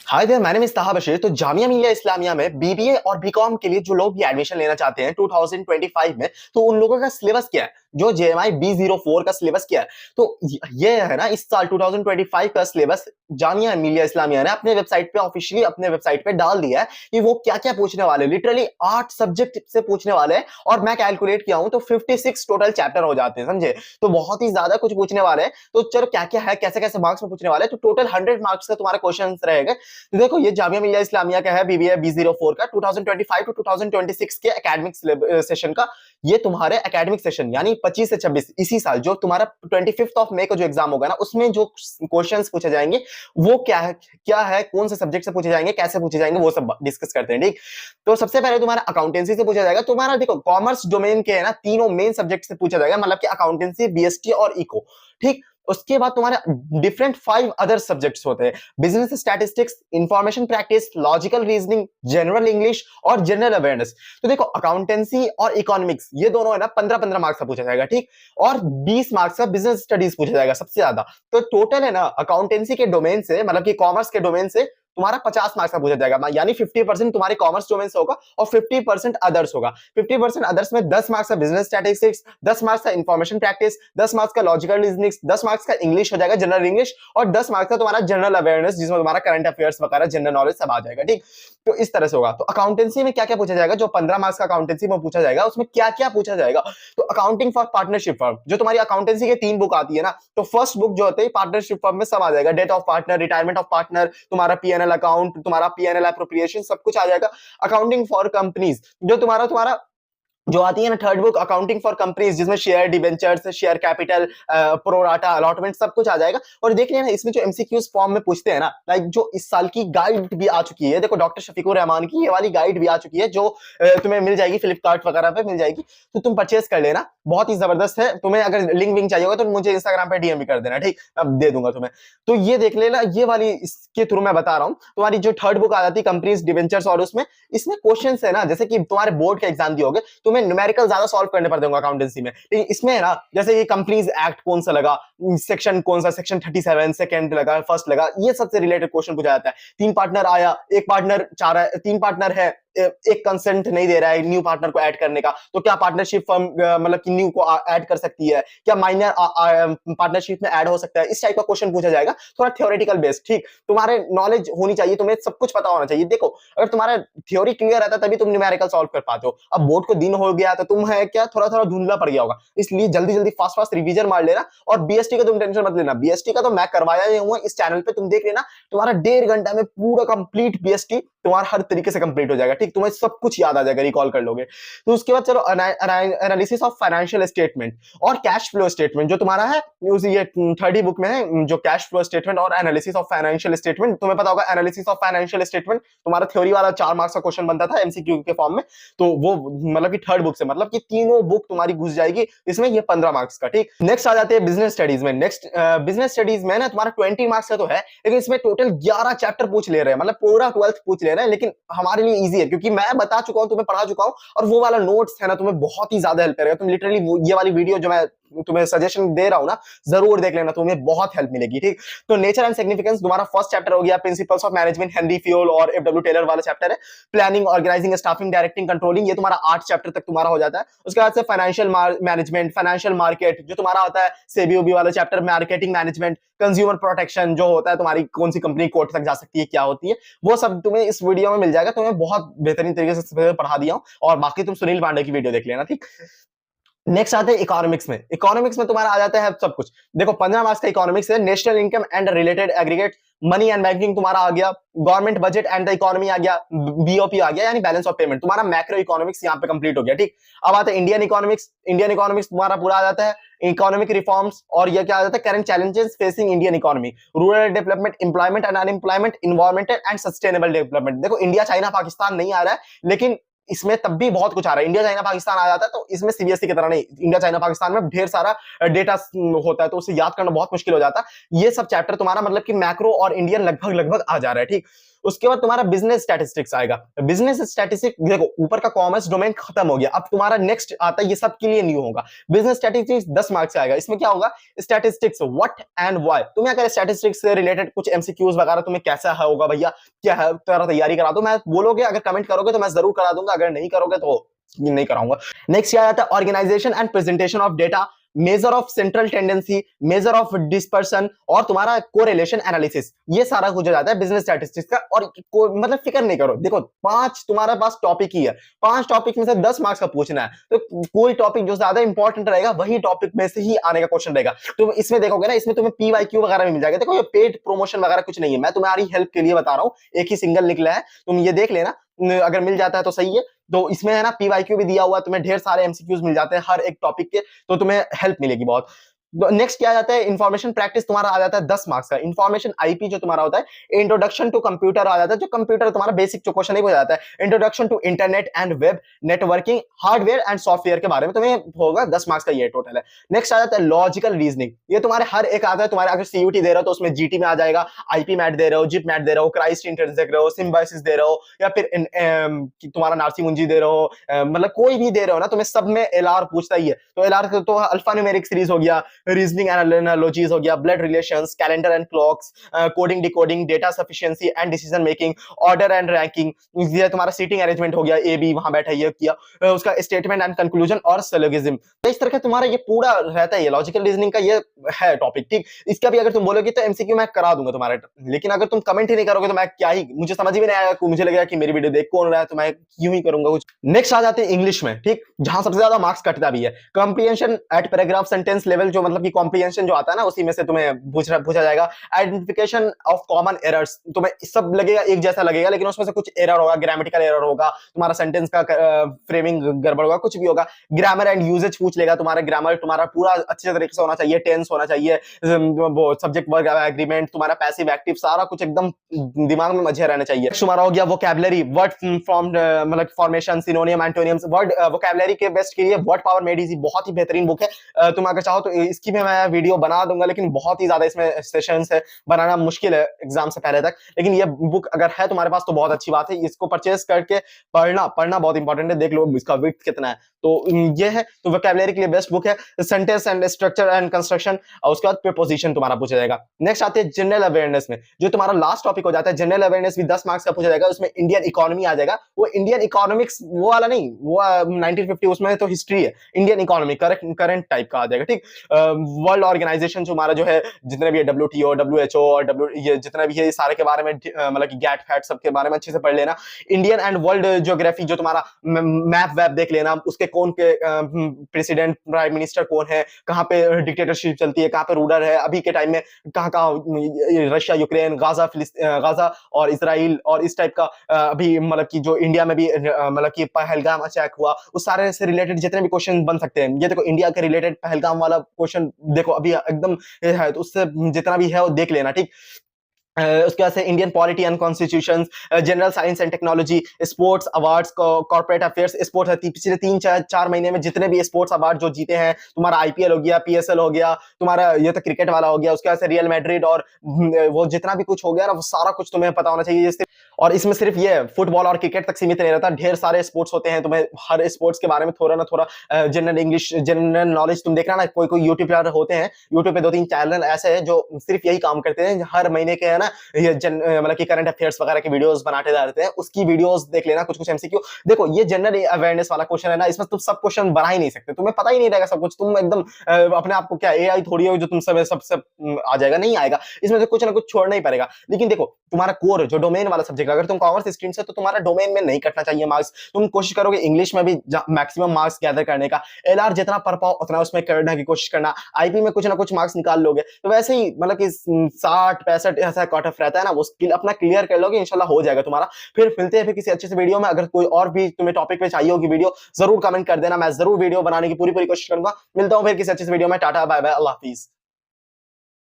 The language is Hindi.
Hi there, my name is Taha Bashir. तो जामिया मिलिया इस्लामिया में बीबीए और बीकॉम के लिए जो लोग भी एडमिशन लेना चाहते हैं 2025 में, तो उन लोगों का सिलेबस क्या है, जो जेएमआई B04 का सिलेबस क्या है। तो ये है ना, इस साल 2025 का सिलेबस जामिया मिलिया इस्लामिया ने अपने वेबसाइट पे ऑफिशियली अपने वेबसाइट पे डाल दिया है कि वो क्या क्या पूछने वाले हैं। लिटरली 8 सब्जेक्ट से पूछने वाले हैं और मैं कैलकुलेट किया हूं तो 56 टोटल चैप्टर हो जाते हैं, समझे। तो बहुत ही ज्यादा कुछ पूछने वाले हैं। तो चलो क्या क्या है, कैसे कैसे मार्क्स में पूछने वाले हैं, तो टोटल 100 मार्क्स का तुम्हारा क्वेश्चन रहेगा। तो देखो, ये जामिया मिलिया इस्लामिया का है बीबीए B04 का 2025 टू 2026 के एकेडमिक सेशन का। ये तुम्हारे एकेडमिक सेशन यानी 25 से 26 इसी साल जो तुम्हारा 25 मई को जो एग्जाम होगा ना, उसमें जो क्वेश्चंस पूछे जाएंगे वो क्या है, कौन से सब्जेक्ट से पूछे जाएंगे, कैसे पूछे जाएंगे, वो सब डिस्कस करते हैं। ठीक, तो सबसे पहले तुम्हारा अकाउंटेंसी से पूछा जाएगा। तुम्हारा देखो, कॉमर्स डोमेन के है ना, तीनों मेन सब्जेक्ट से पूछा जाएगा, मतलब कि अकाउंटेंसी, बीएसटी और इको। ठीक, उसके बाद तुम्हारे डिफरेंट 5 अदर सब्जेक्ट्स होते हैं। Business statistics, information practice, logical reasoning, general English और जनरल अवेयरनेस। तो देखो, अकाउंटेंसी और इकोनॉमिक्स ये दोनों है ना 15-15 मार्क्स का पूछा जाएगा। ठीक, और 20 मार्क्स का बिजनेस स्टडीज पूछा जाएगा सबसे ज्यादा। तो टोटल है ना, अकाउंटेंसी के डोमेन से, मतलब कि कॉमर्स के डोमेन से तुम्हारा 50 मार्क्स का पूछा जाएगा, यानी 50% तुम्हारे कॉमर्स डोमेन से होगा और 50% अदर्स होगा। 50% अदर्स में 10 मार्क्स का बिजनेस स्टैटिस्टिक्स, 10 मार्क्स का इंफॉर्मेशन प्रैक्टिस, 10 मार्क्स का लॉजिकल रीजनिंग, 10 मार्क्स का इंग्लिश हो जाएगा, जनरल इंग्लिश, और 10 मार्क्स का तुम्हारा जनरल अवेयरनेस, जिसमें तुम्हारा करंट अफेयर्स वगैरह, जनरल नॉलेज सब आ जाएगा। ठीक, तो इस तरह से होगा। तो अकाउंटेंसी में क्या क्या पूछा जाएगा, जो 15 मार्क्स का अकाउंटेंसी में पूछा जाएगा, उसमें क्या क्या पूछा जाएगा। तो अकाउंटिंग फॉर पार्टनरशिप फर्म, जो तुम्हारी अकाउंटेंसी के 3 बुक आती है ना, तो फर्स्ट बुक जो होती है पार्टनरशिप फर्म में सब आ जाएगा। Death of partner, retirement of partner, तुम्हारा पीएनएल अकाउंट, तुम्हारा पीएनएल एप्रोप्रिएशन, सब कुछ आ जाएगा। अकाउंटिंग फॉर कंपनीज जो तुम्हारा तुम्हारा जो आती है ना, third book accounting for companies, जिसमें share debentures, share capital, pro rata allotment सब कुछ आ जाएगा। और देख लेना, इसमें जो एमसीक्यूज फॉर्म में पूछते हैं ना, लाइक जो इस साल की गाइड भी आ चुकी है, देखो डॉक्टर शफीकुर रहमान की ये वाली गाइड भी आ चुकी है, जो तुम्हें मिल जाएगी, फ्लिपकार्ट वगैरह पे मिल जाएगी, तो तुम परचेस कर लेना। बहुत ही जबरदस्त है। तुम्हें अगर लिंक विंक चाहिए होगा तो मुझे इंस्टाग्राम पे डीएम भी कर देना, ठीक, अब दे दूंगा तुम्हें। तो ये देख लेना, ये वाली इसके थ्रू मैं बता रहा हूँ। तुम्हारी जो थर्ड बुक आ जाती है कंपनीज डिबेंचर्स, और उसमें इसमें क्वेश्चन है ना, जैसे कि तुम्हारे बोर्ड का एग्जाम दियोगे, तुम्हें न्यूमेरिकल ज्यादा सॉल्व करने पड़ते होंगे अकाउंटेंसी में, लेकिन इसमें है ना, जैसे ये कंपनीज एक्ट कौन सा लगा, सेक्शन कौन सा, सेक्शन 37 सेकंड लगा, फर्स्ट लगा, ये सबसे रिलेटेड क्वेश्चन पूछा जाता है। 3 पार्टनर आया, एक पार्टनर चाह रहा है, 3 पार्टनर है, एक कंसेंट नहीं दे रहा है न्यू पार्टनर को ऐड करने का, तो क्या पार्टनरशिप फर्म मतलब कि न्यू को ऐड कर सकती है, क्या माइनर पार्टनरशिप में ऐड हो सकता है, इस टाइप का क्वेश्चन पूछा जाएगा, थोड़ा थ्योरेटिकल बेस्ड। ठीक, तुम्हारे नॉलेज होनी चाहिए, तुम्हें सब कुछ पता होना चाहिए। देखो, अगर तुम्हारा थ्योरी क्लियर रहता तभी तुम न्यूमेरिकल सॉल्व कर पाते हो। अब बोर्ड को दिन हो गया तो तुम है क्या, थोड़ा थोड़ा धुंधला पड़ गया होगा, इसलिए जल्दी जल्दी फास्ट फास्ट रिवीजन मार लेना। और बीएसटी का तुम टेंशन मत लेना, बीएसटी का तो मैं करवाया ही हूं इस चैनल पे, तुम देख लेना, तुम्हारा 1.5 घंटा में पूरा कंप्लीट बीएसटी तुम्हारा हर तरीके से कंप्लीट हो जाएगा। ठीक, तुम्हें सब कुछ याद आ जाएगा, रिकॉल कर लोगे। तो उसके बाद चलो, एनालिसिस ऑफ फाइनेंशियल स्टेटमेंट और कैश फ्लो स्टेटमेंट जो तुम्हारा है, ये 30 बुक में है, जो कैश फ्लो स्टेटमेंट और एनालिसिस ऑफ फाइनेंशियल स्टेटमेंट। तुम्हें पता होगा एनालिसिस ऑफ फाइनेंशियल स्टेटमेंट तुम्हारा थ्योरी वाला 4 मार्क्स का क्वेश्चन बनता था एमसीक्यू के फॉर्म में, तो वो मतलब कि थर्ड बुक से, मतलब कि तीनों बुक तुम्हारी घुस जाएगी इसमें, ये 15 मार्क्स का। ठीक, नेक्स्ट आ जाते हैं बिजनेस स्टडीज में। नेक्स्ट बिजनेस स्टडीज में ना तुम्हारा 20 मार्क्स का तो है, लेकिन इसमें टोटल 11 चैप्टर पूछ ले रहे हैं, मतलब पूरा 12th पूछ ले रहे हैं, लेकिन हमारे लिए इजी है क्योंकि मैं बता चुका हूं, तुम्हें पढ़ा चुका हूं, और वो वाला नोट्स है ना, तुम्हें बहुत ही ज्यादा हेल्प करेगा। तुम लिटरली ये वाली वीडियो जो मैं तुम्हें सजेशन दे रहा हूं ना, जरूर देख लेना, तुम्हें बहुत हेल्प मिलेगी। ठीक, तो नेचर एंड सिग्निफिकेंस तुम्हारा फर्स्ट चैप्टर हो गया, principles of management Henri Fayol और एफडब्ल्यू टेलर वाला चैप्टर है। Planning, organising, staffing, directing, controlling, ये तुम्हारा 8 चैप्टर तक तुम्हारा हो जाता है। उसके बाद से फाइनेंशियल मैनेजमेंट, फाइनेंशियल मार्केट जो तुम्हारा होता है, सेबी उबी वाला chapter, marketing management, consumer protection जो होता है, तुम्हारी कौन सी कंपनी कोर्ट तक जा सकती है, क्या होती है, वो सब तुम्हें इस वीडियो में मिल जाएगा। तुम्हें बहुत बेहतरीन तरीके से पढ़ा दिया हूं, और बाकी तुम सुनील पांडे की वीडियो देख लेना। ठीक, नेक्स्ट आते हैं इकोनॉमिक्स में। इकोनॉमिक्स में तुम्हारा आ जाता है सब कुछ। देखो, 15 मार्क्स का इकोनॉमिक्स है। National income and related aggregate, money and banking तुम्हारा आ गया, government budget and the economy आ गया, बीओपी आ गया, यानी बैलेंस ऑफ पेमेंट, तुम्हारा मैक्रो इकोनॉमिक्स यहाँ पे कंप्लीट हो गया। ठीक, अब आता है इंडियन इकोनॉमिक्स। इंडियन इकोनॉमिक्स तुम्हारा पूरा आ जाता है, इकोनॉमिक रिफॉर्म्स, और ये क्या आ जाता है, current challenges facing Indian economy, rural development, employment and unemployment, environmental and sustainable development. देखो, इंडिया चाइना पाकिस्तान नहीं आ रहा है, लेकिन इसमें तब भी बहुत कुछ आ रहा है। इंडिया चाइना पाकिस्तान आ जाता है तो इसमें सीबीएसई की तरह नहीं, इंडिया चाइना पाकिस्तान में ढेर सारा डेटा होता है, तो उसे याद करना बहुत मुश्किल हो जाता है। ये सब चैप्टर तुम्हारा मतलब कि मैक्रो और इंडियन लगभग लगभग आ जा रहा है। ठीक, उसके बाद तुम्हारा बिजनेस स्टैटिस्टिक्स आएगा। बिजनेस स्टैटिस्टिक्स देखो ऊपर का कॉमर्स डोमेन खत्म हो गया, अब तुम्हारा नेक्स्ट आता है, ये सब के लिए न्यू होगा। बिजनेस स्टैटिस्टिक्स 10 मार्क्स से आएगा। इसमें क्या होगा, स्टैटिस्टिक्स व्हाट एंड व्हाई। तुम्हें अगर स्टैटिस्टिक्स से रिलेटेड कुछ एमसीक्यूज वगैरह तुम्हें कैसा होगा भैया, क्या है, तेरा तैयारी करा दो। मैं बोलोगे अगर कमेंट करोगे तो मैं जरूर करा दूंगा, अगर नहीं करोगे तो नहीं कराऊंगा। नेक्स्ट क्या आता है, organisation and presentation of data, measure of central tendency, measure of dispersion और तुम्हारा कोरिलेशन एनालिसिस। ये सारा कुछ हो जाता है बिजनेस स्टैटिस्टिक्स का। और मतलब फिक्र नहीं करो, देखो 5 तुम्हारे पास टॉपिक ही है, 5 टॉपिक में से 10 मार्क्स का पूछना है, तो कोई टॉपिक जो ज्यादा इंपॉर्टेंट रहेगा वही टॉपिक में से ही आने का क्वेश्चन रहेगा। तो इसमें देखोगे ना, इसमें तुम्हें पीवाईक्यू वगैरह भी मिल जाएगा। देखो ये पेड प्रमोशन वगैरह कुछ नहीं है, मैं तुम्हारी हेल्प के लिए बता रहा हूँ, एक ही सिंगल निकला है, तुम ये देख लेना, अगर मिल जाता है तो सही है। तो इसमें है ना पीवाईक्यू भी दिया हुआ है, तुम्हें ढेर सारे एमसीक्यूज मिल जाते हैं हर एक टॉपिक के, तो तुम्हें हेल्प मिलेगी बहुत। नेक्स्ट क्या आ जाता है, इंफॉर्मेशन प्रैक्टिस तुम्हारा आ जाता है 10 मार्क्स का। इंफॉर्मेशन आईपी जो तुम्हारा होता है, इंट्रोडक्शन टू कंप्यूटर आ जाता है, जो कंप्यूटर तुम्हारा बेसिक जो क्वेश्चन हो जाता है, introduction to internet and web networking hardware and software के बारे में तुम्हें होगा, 10 मार्क्स का ये टोटल है। नेक्स्ट आ जाता है लॉजिकल रीजनिंग, ये तुम्हारे हर एक आता है, तुम्हारे अगर सीयूटी दे रहे हो तो उसमें जीटी में आ जाएगा, आईपी मैट दे रहे हो, जिप मैट दे रहे हो, क्राइस्ट इंटर दे रहे हो, सिम्बायोसिस दे रहे हो, या फिर तुम्हारा नार्सी मुंजी दे रहे हो, मतलब कोई भी दे रहे हो ना, तुम्हें सब में एलआर पूछता ही है। तो एलआर तो अल्फा न्यूमेरिक सीरीज हो गया, रीजनिंग एनालॉजीज हो गया, blood relations, calendar and clocks, coding decoding, data sufficiency and decision making, order and ranking, ये तुम्हारा सीटिंग अरेंजमेंट हो गया, ए बी वहां बैठा ये किया, उसका स्टेटमेंट एंड कंक्लूजन और सिलोगिज्म। तो इस तरह का तुम्हारा ये पूरा रहता है, ये लॉजिकल रीजनिंग का ये है टॉपिक, ठीक। इसका भी अगर तुम बोलोगे तो एमसीक्यू मैं करा दूंगा तुम्हारा, लेकिन अगर तुम कमेंट ही नहीं करोगे तो मैं क्या ही, मुझे समझ ही नहीं आएगा, मुझे लगेगा कि मेरी वीडियो देख कौन रहा है, तो मैं क्यों ही करूंगा कुछ। नेक्स्ट आ जाते हैं इंग्लिश में, ठीक, जहां सबसे ज्यादा मार्क्स कटता भी है। Comprehension at paragraph sentence level, जो मतलब कि कॉम्प्रिहेंशन जो आता है ना, उसी में से तुम्हें पूछा जाएगा। आइडेंटिफिकेशन ऑफ कॉमन एरर्स, तुम्हें सब लगेगा एक जैसा लगेगा, लेकिन उसमें से कुछ एरर होगा, ग्रामेटिकल एरर होगा, तुम्हारा सेंटेंस का फ्रेमिंग गड़बड़ होगा, कुछ भी होगा। ग्रामर एंड यूजेज पूछ लेगा, तुम्हारा ग्रामर तुम्हारा पूरा अच्छे तरीके से होना चाहिए, टेंस होना चाहिए, वो सब्जेक्ट वर्ब एग्रीमेंट, तुम्हारा पैसिव एक्टिव सारा कुछ एकदम दिमाग में मजे रहना चाहिए। तुम्हारा हो गया वोकैबुलरी, वर्ड फॉर्म मतलब फॉर्मेशन, सिनोनियम, एंटोनियम्स, वर्ड वोकैबुलरी के बेस्ट के लिए वर्ड पावर मेड इजी बहुत ही बेहतरीन बुक है। तुम अगर चाहो तो इसकी भी मैं वीडियो बना दूंगा, लेकिन बहुत ही ज्यादा इसमें सेशंस है, बनाना मुश्किल है एग्जाम से पहले तक। लेकिन ये बुक अगर है तुम्हारे पास तो बहुत अच्छी बात है, इसको परचेज करके पढ़ना बहुत इंपॉर्टेंट है। देख लो इसका विड्थ कितना है, तो ये है, तो वोकैबुलरी के लिए बेस्ट बुक है। Sentence and structure and construction, और उसके बाद प्रीपोजिशन तुम्हारा पूछा जाएगा। नेक्स्ट आते हैं जनरल अवेयरनेस में, जो तुम्हारा लास्ट टॉपिक हो जाता है। जनरल अवेयरनेस भी 10 मार्क्स का पूछा जाएगा, उसमें इंडियन इकोनॉमी आ जाएगा। वो इंडियन इकोनॉमिक्स वो वाला नहीं, वो 1950 उसमें तो हिस्ट्री है, इंडियन इकोनॉमी करंट टाइप का आ जाएगा, ठीक। वर्ल्ड ऑर्गेनाइजेशन जो हमारा जो है, जितने भी WTO, WHO और ये जितना भी है, ये सारे के बारे में मतलब कि गैट फैट सब के बारे में अच्छे से पढ़ लेना। इंडियन एंड वर्ल्ड ज्योग्राफी, जो तुम्हारा मैप वैप देख लेना, उसके कौन के प्रेसिडेंट प्राइम मिनिस्टर कौन है, कहाँ पे डिक्टेटरशिप चलती है, कहाँ पे रूलर है अभी के टाइम में, कहाँ कहाँ रशिया, यूक्रेन, गाजा और इजराइल, और इस टाइप का अभी मतलब कि जो इंडिया में भी मतलब कि पहलगाम अटैक हुआ, उस सारे से रिलेटेड जितने भी क्वेश्चन बन सकते हैं। ये देखो इंडिया के रिलेटेड पहलगाम वाला क्वेश्चन देखो अभी एकदम है, तो उससे जितना भी है वो देख लेना, ठीक। उसके बाद से Indian polity and constitution, general science and technology, sports awards, corporate affairs, sports पिछले 3-4 महीने में जितने भी स्पोर्ट्स अवार्ड जो जीते हैं, तुम्हारा आईपीएल हो गया, PSL हो गया, तुम्हारा ये तो क्रिकेट वाला हो गया, उसके बाद से रियल मैड्रिड और वो जितना भी कुछ हो गया ना, वो सारा कुछ तुम्हें पता होना चाहिए। और इसमें सिर्फ ये फुटबॉल और क्रिकेट तक सीमित नहीं रहता, ढेर सारे स्पोर्ट्स होते हैं, तुम्हें हर स्पोर्ट्स के बारे में थोड़ा ना थोड़ा जनरल इंग्लिश, जनरल नॉलेज तुम देखना ना। कोई यूट्यूब होते हैं, यूट्यूब पे 2-3 चैनल ऐसे हैं जो सिर्फ यही काम करते हैं, हर महीने के है ना ये मतलब कि करंट अफेयर्स वगैरह की वीडियोस बनाते रहते हैं, उसकी वीडियोस देख लेना, कुछ एमसीक्यू। देखो ये जनरल अवेयरनेस वाला क्वेश्चन है ना, इसमें तुम सब क्वेश्चन बना ही नहीं सकते, तुम्हें पता ही नहीं रहेगा सब कुछ, तुम एकदम अपने आप को क्या एआई थोड़ी हो जो तुम सब आ जाएगा, नहीं आएगा, इसमें से कुछ ना कुछ छोड़ना ही पड़ेगा। लेकिन देखो तुम्हारा कोर जो डोमेन वाला सब्जेक्ट, अगर तुम कॉमर्स स्ट्रीम से, तो तुम्हारा डोमेन में नहीं कटना चाहिए मार्क्स। तुम कोशिश करोगे इंग्लिश में भी मैक्सिमम मार्क्स गैदर करने का, एलआर जितना पढ़ पाओ उतना उसमें करने की कोशिश करना, आईपी में कुछ ना कुछ मार्क्स निकाल लोगे, तो वैसे ही मतलब कि 60-65 ऐसा कट ऑफ रहता है ना, वो स्किल अपना क्लियर कर लोगे, इंशाल्लाह हो जाएगा तुम्हारा। फिर मिलते हैं फिर किसी अच्छे से वीडियो में। अगर कोई और भी तुम्हें टॉपिक पे चाहिए होगी वीडियो, जरूर कमेंट कर देना, मैं जरूर वीडियो बनाने की पूरी कोशिश करूंगा। मिलता हूं फिर किसी अच्छे से वीडियो में। टाटा बाय बाय, अल्लाह हाफिज।